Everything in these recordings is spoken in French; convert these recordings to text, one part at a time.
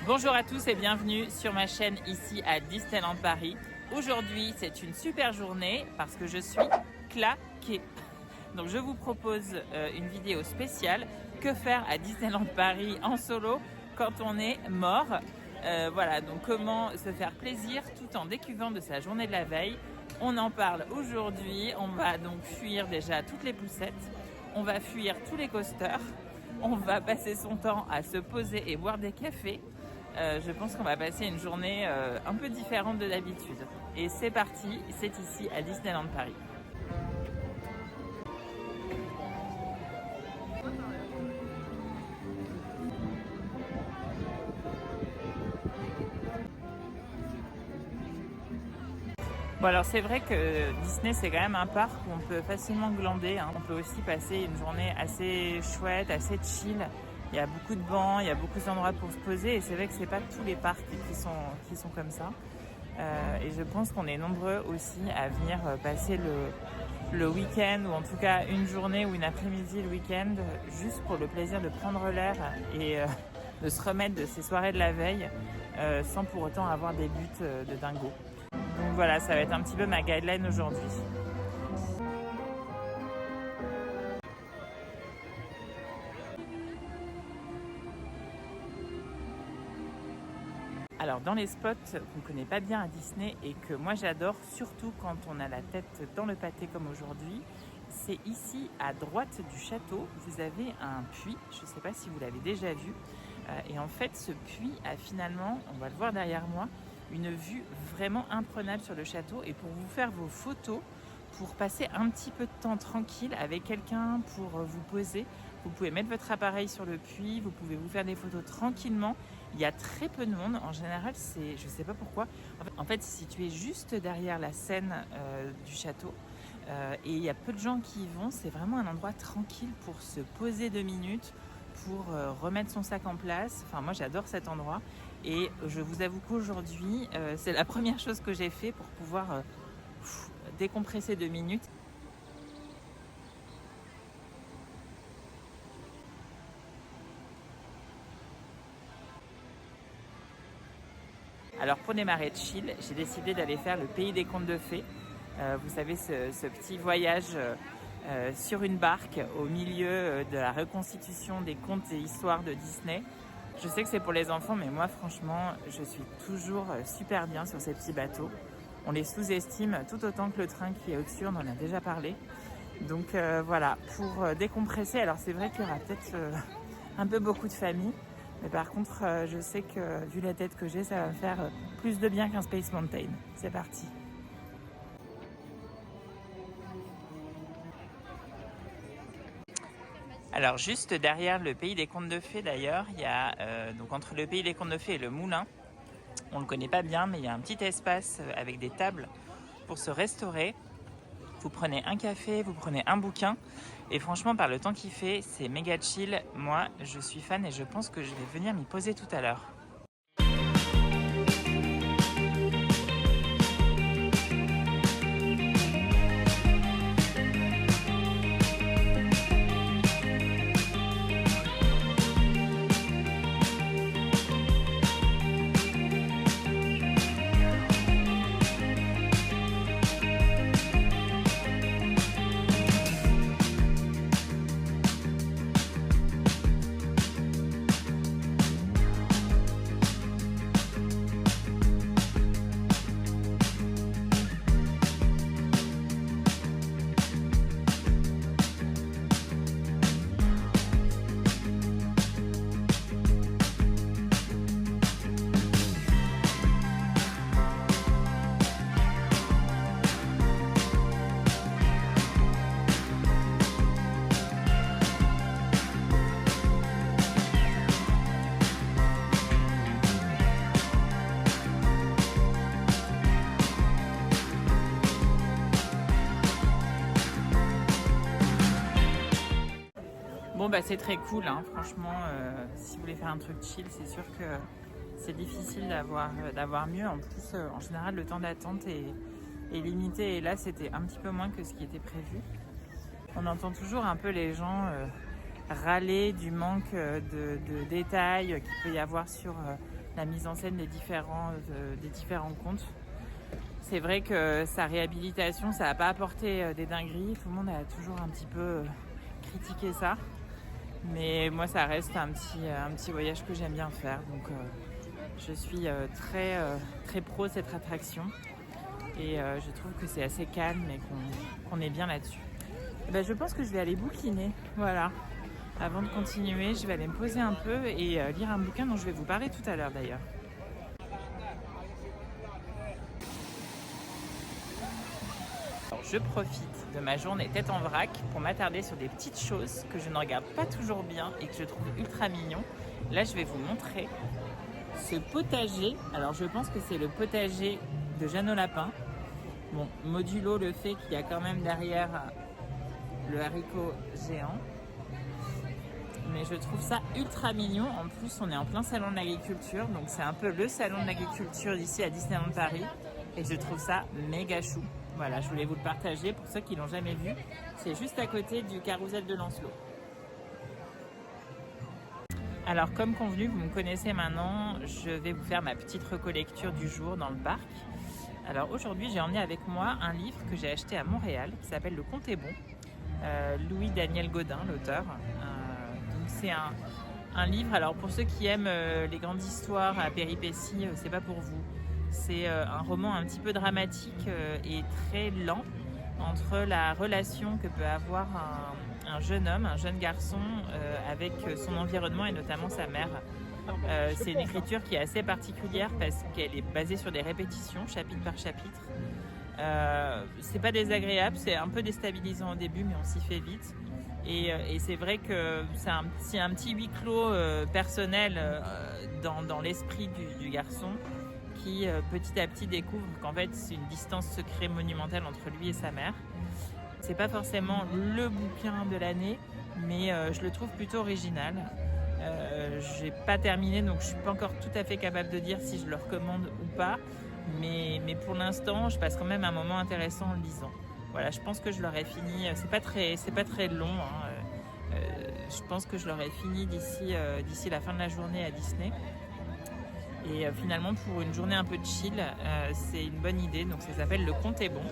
Bonjour à tous et bienvenue sur ma chaîne ici à Disneyland Paris. Aujourd'hui, c'est une super journée parce que je suis claquée. Donc je vous propose une vidéo spéciale. Que faire à Disneyland Paris en solo quand on est mort? Voilà, donc comment se faire plaisir tout en décuvant de sa journée de la veille. On en parle aujourd'hui. On va donc fuir déjà toutes les poussettes. On va fuir tous les coasters. On va passer son temps à se poser et boire des cafés. Je pense qu'on va passer une journée un peu différente de d'habitude. Et c'est parti, c'est ici à Disneyland Paris. Bon alors c'est vrai que Disney c'est quand même un parc où on peut facilement glander, hein. On peut aussi passer une journée assez chouette, assez chill. Il y a beaucoup de bancs, il y a beaucoup d'endroits pour se poser et c'est vrai que c'est pas tous les parcs qui sont comme ça. Et je pense qu'on est nombreux aussi à venir passer le week-end ou en tout cas une journée ou une après-midi le week-end juste pour le plaisir de prendre l'air et de se remettre de ces soirées de la veille sans pour autant avoir des buts de dingo. Donc voilà, ça va être un petit peu ma guideline aujourd'hui. Alors dans les spots qu'on ne connaît pas bien à Disney et que moi j'adore, surtout quand on a la tête dans le pâté comme aujourd'hui, c'est ici à droite du château, vous avez un puits, je ne sais pas si vous l'avez déjà vu, et en fait ce puits a finalement, on va le voir derrière moi, une vue vraiment imprenable sur le château et pour vous faire vos photos, pour passer un petit peu de temps tranquille avec quelqu'un pour vous poser, vous pouvez mettre votre appareil sur le puits, vous pouvez vous faire des photos tranquillement. Il y a très peu de monde. En général, je ne sais pas pourquoi. En fait, c'est situé juste derrière la scène du château. Et il y a peu de gens qui y vont. C'est vraiment un endroit tranquille pour se poser 2 minutes, pour remettre son sac en place. Enfin, moi, j'adore cet endroit. Et je vous avoue qu'aujourd'hui, c'est la première chose que j'ai fait pour pouvoir décompresser 2 minutes. Alors pour démarrer de chill, j'ai décidé d'aller faire le pays des contes de fées. Vous savez, ce petit voyage sur une barque au milieu de la reconstitution des contes et histoires de Disney. Je sais que c'est pour les enfants, mais moi franchement, je suis toujours super bien sur ces petits bateaux. On les sous-estime tout autant que le train qui est au-dessus, on en a déjà parlé. Donc voilà, pour décompresser, alors c'est vrai qu'il y aura peut-être un peu beaucoup de familles. Mais par contre, je sais que vu la tête que j'ai, ça va me faire plus de bien qu'un Space Mountain. C'est parti. Alors juste derrière le pays des contes de fées d'ailleurs, il y a donc entre le pays des contes de fées et le moulin, on le connaît pas bien, mais il y a un petit espace avec des tables pour se restaurer. Vous prenez un café, vous prenez un bouquin et franchement par le temps qu'il fait, c'est méga chill. Moi, je suis fan et je pense que je vais venir m'y poser tout à l'heure. Bon bah c'est très cool, hein. Franchement, si vous voulez faire un truc chill, c'est sûr que c'est difficile d'avoir mieux. En plus, en général, le temps d'attente est limité et là, c'était un petit peu moins que ce qui était prévu. On entend toujours un peu les gens râler du manque de détails qu'il peut y avoir sur la mise en scène des différents contes. C'est vrai que sa réhabilitation, ça n'a pas apporté des dingueries. Tout le monde a toujours un petit peu critiqué ça. Mais moi, ça reste un petit voyage que j'aime bien faire. Donc, je suis très pro cette attraction. Et je trouve que c'est assez calme et qu'on est bien là-dessus. Je pense que je vais aller bouquiner. Voilà. Avant de continuer, je vais aller me poser un peu et lire un bouquin dont je vais vous parler tout à l'heure d'ailleurs. Je profite de ma journée tête en vrac pour m'attarder sur des petites choses que je ne regarde pas toujours bien et que je trouve ultra mignon. Là, je vais vous montrer ce potager. Alors, je pense que c'est le potager de Jeanne Lapin. Bon, modulo le fait qu'il y a quand même derrière le haricot géant. Mais je trouve ça ultra mignon. En plus, on est en plein salon de l'agriculture. Donc, c'est un peu le salon de l'agriculture d'ici à Disneyland Paris. Et je trouve ça méga chou. Voilà, je voulais vous le partager pour ceux qui ne l'ont jamais vu. C'est juste à côté du carrousel de Lancelot. Alors, comme convenu, vous me connaissez maintenant. Je vais vous faire ma petite recollecture du jour dans le parc. Alors, aujourd'hui, j'ai emmené avec moi un livre que j'ai acheté à Montréal qui s'appelle Le Compte est bon. Louis-Daniel Gaudin, l'auteur. Donc c'est un livre, alors pour ceux qui aiment les grandes histoires à péripéties, c'est pas pour vous. C'est un roman un petit peu dramatique et très lent entre la relation que peut avoir un jeune homme, un jeune garçon avec son environnement et notamment sa mère. C'est une écriture qui est assez particulière parce qu'elle est basée sur des répétitions, chapitre par chapitre. C'est pas désagréable, c'est un peu déstabilisant au début, mais on s'y fait vite. Et c'est vrai que c'est un petit huis clos personnel dans l'esprit du garçon qui petit à petit découvre qu'en fait c'est une distance se crée monumentale entre lui et sa mère. C'est pas forcément le bouquin de l'année, mais je le trouve plutôt original. J'ai pas terminé, donc je suis pas encore tout à fait capable de dire si je le recommande ou pas. Mais pour l'instant, je passe quand même un moment intéressant en le lisant. Voilà, je pense que je l'aurai fini. C'est pas très long. Hein. Je pense que je l'aurai fini d'ici la fin de la journée à Disney. Et finalement, pour une journée un peu chill, c'est une bonne idée. Donc ça s'appelle Le Compte est bon.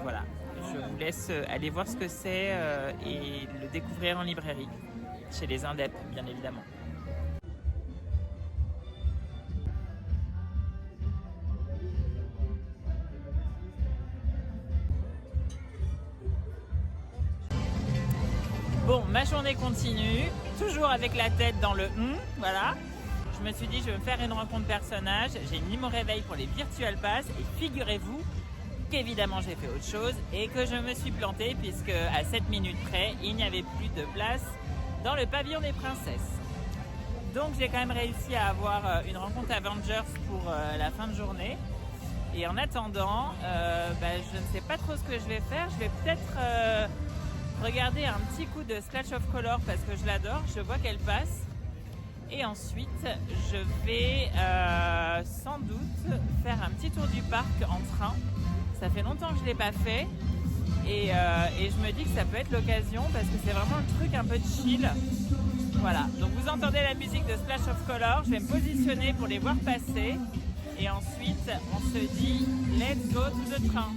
Voilà, je vous laisse aller voir ce que c'est et le découvrir en librairie, chez les Indep, bien évidemment. Bon, ma journée continue, toujours avec la tête dans le voilà. Je me suis dit, je vais me faire une rencontre personnage. J'ai mis mon réveil pour les Virtual Pass et figurez-vous qu'évidemment j'ai fait autre chose et que je me suis plantée puisque à 7 minutes près, il n'y avait plus de place dans le pavillon des princesses. Donc j'ai quand même réussi à avoir une rencontre Avengers pour la fin de journée. Et en attendant, je ne sais pas trop ce que je vais faire. Je vais peut-être regarder un petit coup de Splash of Color parce que je l'adore, je vois qu'elle passe. Et ensuite, je vais sans doute faire un petit tour du parc en train. Ça fait longtemps que je ne l'ai pas fait. Et je me dis que ça peut être l'occasion parce que c'est vraiment un truc un peu chill. Voilà, donc vous entendez la musique de Splash of Color. Je vais me positionner pour les voir passer. Et ensuite, on se dit « Let's go to the train ».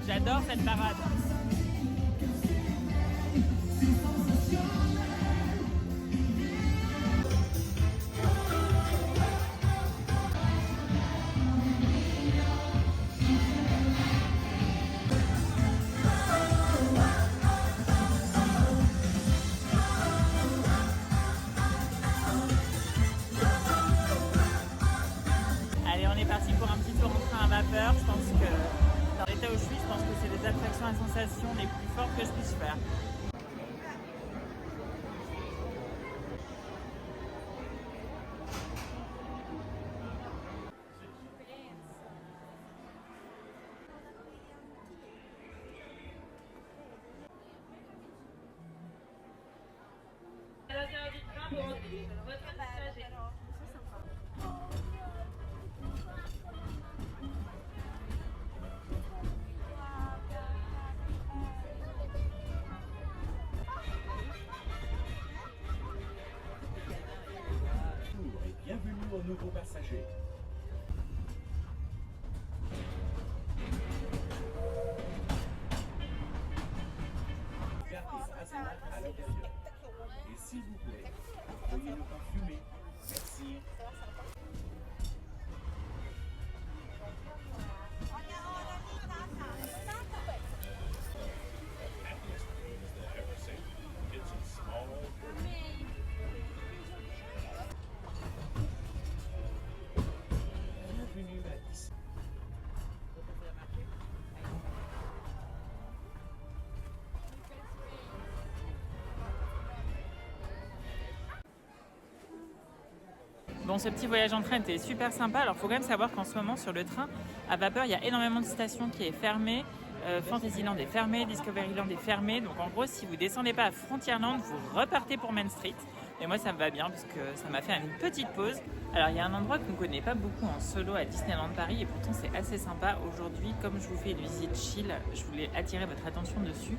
J'adore cette parade. Allez, on est parti pour un petit tour en train à vapeur. Je pense que dans l'état où je suis, je pense que c'est les attractions à sensation les plus fortes que je puisse faire. aux nouveaux passagers. Gardez vos mains à l'intérieur. Et s'il vous plaît, veuillez ne pas fumer. Merci. Bienvenue à Disney. Bon, ce petit voyage en train était super sympa. Alors, il faut quand même savoir qu'en ce moment, sur le train à vapeur, il y a énormément de stations qui est fermée. Fantasyland est fermé, Discoveryland est fermé. Donc, en gros, si vous descendez pas à Frontierland, vous repartez pour Main Street. Et moi, ça me va bien parce que ça m'a fait une petite pause. Alors, il y a un endroit qu'on ne connaît pas beaucoup en solo à Disneyland Paris et pourtant, c'est assez sympa. Aujourd'hui, comme je vous fais une visite chill, je voulais attirer votre attention dessus.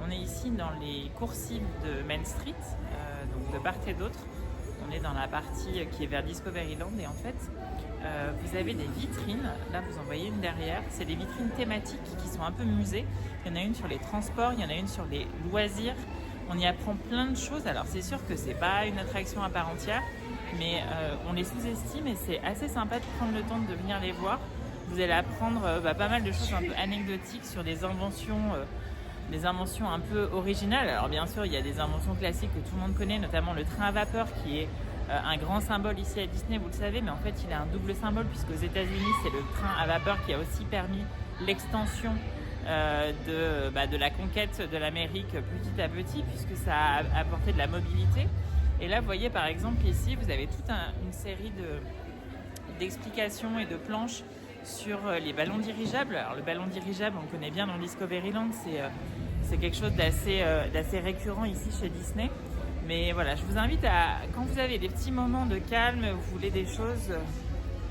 On est ici dans les coursives de Main Street, donc de part et d'autre. On est dans la partie qui est vers Discoveryland et en fait, vous avez des vitrines. Là, vous en voyez une derrière. C'est des vitrines thématiques qui sont un peu musées. Il y en a une sur les transports, il y en a une sur les loisirs. On y apprend plein de choses. Alors, c'est sûr que c'est pas une attraction à part entière, mais on les sous-estime et c'est assez sympa de prendre le temps de venir les voir. Vous allez apprendre pas mal de choses un peu anecdotiques sur des inventions un peu originales. Alors bien sûr, il y a des inventions classiques que tout le monde connaît, notamment le train à vapeur qui est un grand symbole ici à Disney, vous le savez, mais en fait il a un double symbole puisqu'aux États-Unis c'est le train à vapeur qui a aussi permis l'extension de la conquête de l'Amérique petit à petit puisque ça a apporté de la mobilité. Et là vous voyez par exemple ici vous avez toute une série d'explications et de planches sur les ballons dirigeables. Alors le ballon dirigeable on le connaît bien dans Discoveryland, c'est quelque chose d'assez récurrent ici chez Disney. Mais voilà, je vous invite à, quand vous avez des petits moments de calme, vous voulez des choses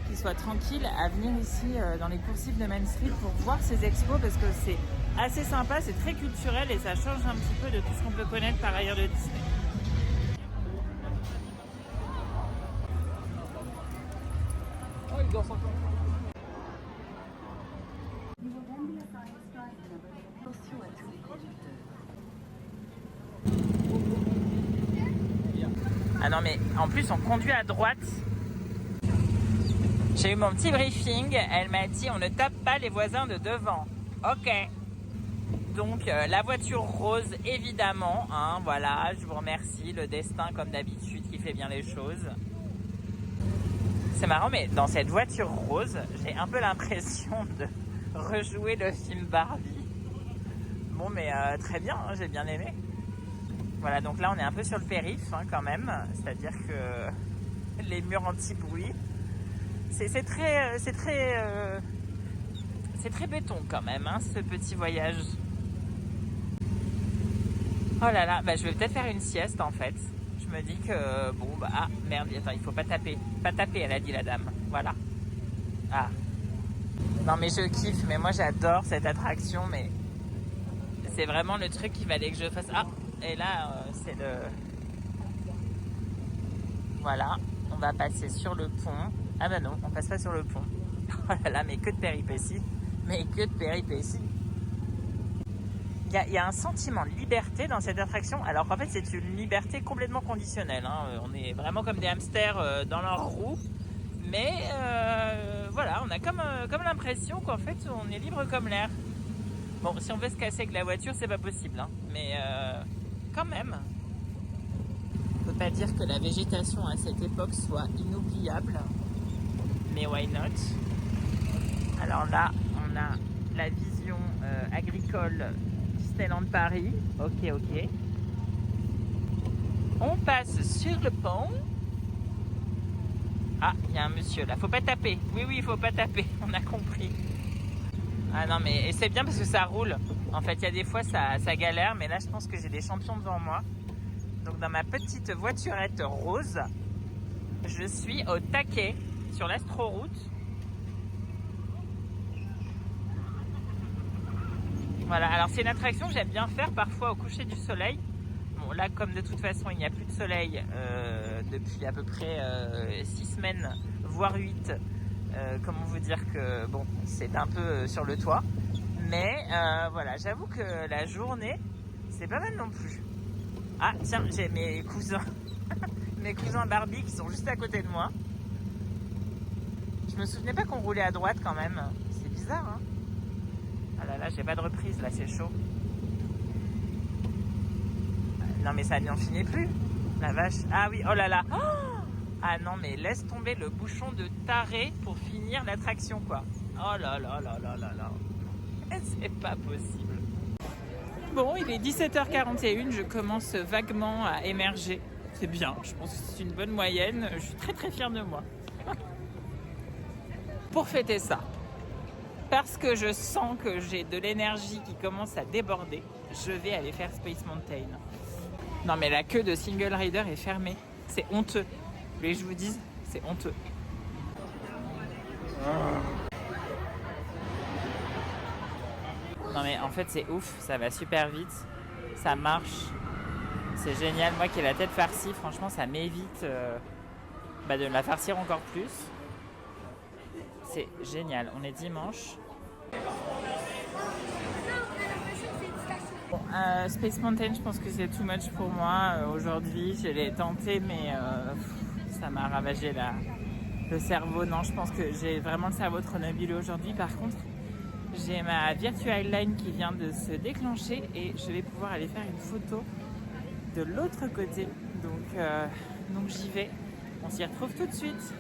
qui soient tranquilles, à venir ici dans les coursives de Main Street pour voir ces expos parce que c'est assez sympa, c'est très culturel et ça change un petit peu de tout ce qu'on peut connaître par ailleurs de Disney. Oh, il danse encore. Attention à tous les conducteurs. Ah non mais en plus on conduit à droite. J'ai eu mon petit briefing, elle m'a dit on ne tape pas les voisins de devant. Ok. Donc la voiture rose évidemment, hein, voilà, je vous remercie, le destin comme d'habitude qui fait bien les choses. C'est marrant mais dans cette voiture rose, j'ai un peu l'impression de rejouer le film Barbie. Bon mais très bien, hein, j'ai bien aimé. Voilà, donc là on est un peu sur le périph hein, quand même, c'est-à-dire que les murs anti-bruit, c'est très béton quand même, hein, ce petit voyage. Oh là là, bah, je vais peut-être faire une sieste en fait. Je me dis que bon bah ah merde, attends, il faut pas taper, elle a dit la dame. Voilà. Ah. Non mais je kiffe, mais moi j'adore cette attraction, mais c'est vraiment le truc qu'il fallait que je fasse. Ah. Et là, c'est le... Voilà, on va passer sur le pont. Ah bah non, on passe pas sur le pont. Oh là là, mais que de péripéties. Mais que de péripéties. Il y a un sentiment de liberté dans cette attraction, alors qu'en fait, c'est une liberté complètement conditionnelle. Hein. On est vraiment comme des hamsters dans leur roue. Mais voilà, on a comme l'impression qu'en fait, on est libre comme l'air. Bon, si on veut se casser avec la voiture, c'est pas possible. Hein. Mais... quand même. On peut pas dire que la végétation à cette époque soit inoubliable, mais why not? Alors là, on a la vision agricole Disneyland Paris. Ok. On passe sur le pont. Ah, il y a un monsieur là. Faut pas taper. Oui, il faut pas taper. On a compris. Ah non mais c'est bien parce que ça roule. En fait il y a des fois ça galère, mais là je pense que j'ai des champions devant moi. Donc dans ma petite voiturette rose, je suis au taquet sur l'Astroroute. Voilà, alors c'est une attraction que j'aime bien faire parfois au coucher du soleil. Bon, bon, là, comme de toute façon, il n'y a plus de soleil depuis à peu près 6 semaines, voire 8, comment vous dire que, bon, c'est un peu sur le toit. Mais voilà, j'avoue que la journée, c'est pas mal non plus. Ah, tiens, j'ai mes cousins, mes cousins Barbie qui sont juste à côté de moi. Je me souvenais pas qu'on roulait à droite quand même. C'est bizarre, hein. Ah là là, j'ai pas de reprise, là, c'est chaud. Non mais ça n'en finit plus, la vache. Ah oui, oh là là. Ah non mais laisse tomber le bouchon de taré pour finir l'attraction quoi. Oh là là là là là là. C'est pas possible. Bon, il est 17h41, je commence vaguement à émerger. C'est bien, je pense que c'est une bonne moyenne. Je suis très très fière de moi. Pour fêter ça, parce que je sens que j'ai de l'énergie qui commence à déborder, je vais aller faire Space Mountain. Non mais la queue de Single Rider est fermée. C'est honteux. Vous voulez que je vous dise, c'est honteux. Non mais en fait c'est ouf, ça va super vite. Ça marche. C'est génial. Moi qui ai la tête farcie, franchement ça m'évite de me la farcir encore plus. C'est génial. On est dimanche. Bon, Space Mountain, je pense que c'est too much pour moi aujourd'hui. Je l'ai tenté, mais ça m'a ravagé le cerveau. Non, je pense que j'ai vraiment le cerveau trop nébuleux aujourd'hui. Par contre, j'ai ma Virtual Line qui vient de se déclencher et je vais pouvoir aller faire une photo de l'autre côté. Donc j'y vais. On s'y retrouve tout de suite.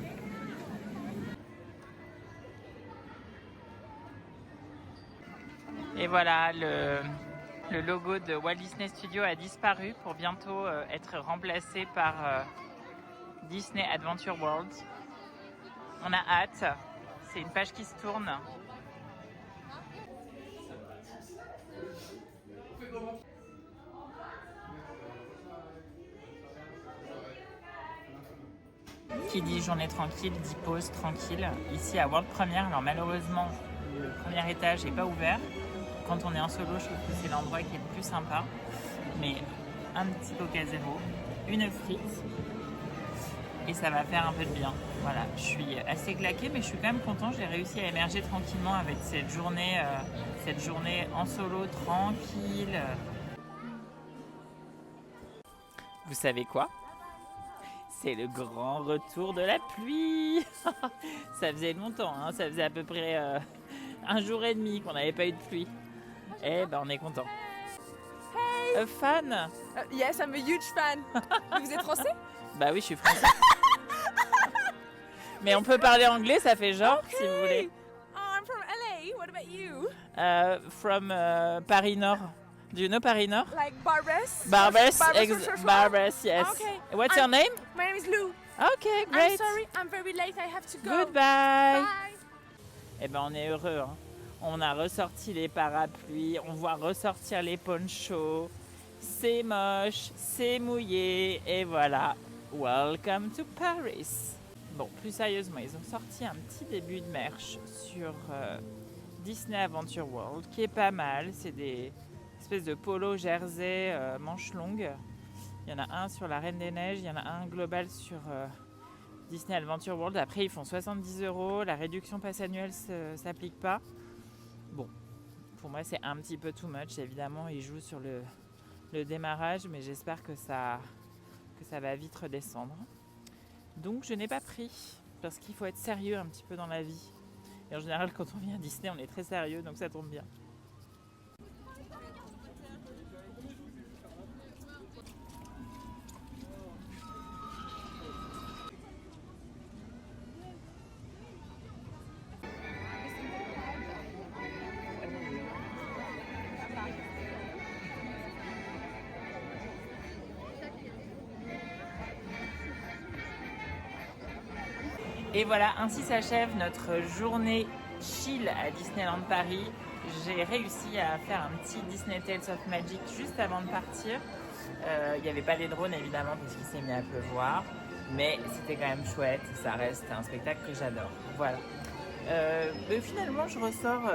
Et voilà, le logo de Walt Disney Studios a disparu pour bientôt être remplacé par Disney Adventure World. On a hâte, c'est une page qui se tourne. Qui dit journée tranquille, dit pause tranquille. Ici à World Premiere, alors malheureusement le premier étage n'est pas ouvert. Quand on est en solo, je trouve que c'est l'endroit qui est le plus sympa. Mais un petit Coca Zéro, une frite, et ça va faire un peu de bien. Voilà, je suis assez claquée, mais je suis quand même content. J'ai réussi à émerger tranquillement avec cette journée en solo tranquille. Vous savez quoi ? C'est le grand retour de la pluie. Ça faisait longtemps, hein, ça faisait à peu près un jour et demi qu'on n'avait pas eu de pluie. Eh ben on est content. Hey! Fan? Yes, I'm a huge fan. Vous êtes français? Bah oui, je suis français. Mais on peut parler anglais, ça fait genre, si vous voulez. Oh, I'm from LA. What about you? From Paris Nord. Do you know Paris Nord? Like Barbès? Barbès, yes. Okay. What's your name? My name is Lou. Okay, great. I'm sorry, I'm very late. I have to go. Goodbye. Bye. Eh ben on est heureux, hein. On a ressorti les parapluies, on voit ressortir les ponchos. C'est moche, c'est mouillé, et voilà. Welcome to Paris. Bon, plus sérieusement, ils ont sorti un petit début de merch sur Disney Adventure World, qui est pas mal. C'est des espèces de polo jersey manches longues. Il y en a un sur la Reine des Neiges, il y en a un global sur Disney Adventure World. Après, ils font 70 €. La réduction passe annuelle ne s'applique pas. Bon, pour moi, c'est un petit peu too much. Évidemment, ils jouent sur le démarrage, mais j'espère que ça va vite redescendre. Donc, je n'ai pas pris, parce qu'il faut être sérieux un petit peu dans la vie. Et en général, quand on vient à Disney, on est très sérieux, donc ça tombe bien. Et voilà, ainsi s'achève notre journée chill à Disneyland Paris. J'ai réussi à faire un petit Disney Tales of Magic juste avant de partir. Il n'y avait pas les drones évidemment parce qu'il s'est mis à pleuvoir. Mais c'était quand même chouette, ça reste un spectacle que j'adore. Voilà. Mais finalement je ressors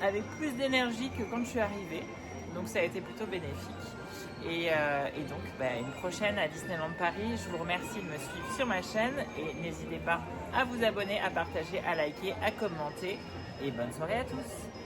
avec plus d'énergie que quand je suis arrivée. Donc ça a été plutôt bénéfique. Et donc une prochaine à Disneyland Paris. Je vous remercie de me suivre sur ma chaîne et n'hésitez pas à vous abonner, à partager, à liker, à commenter. Et bonne soirée à tous.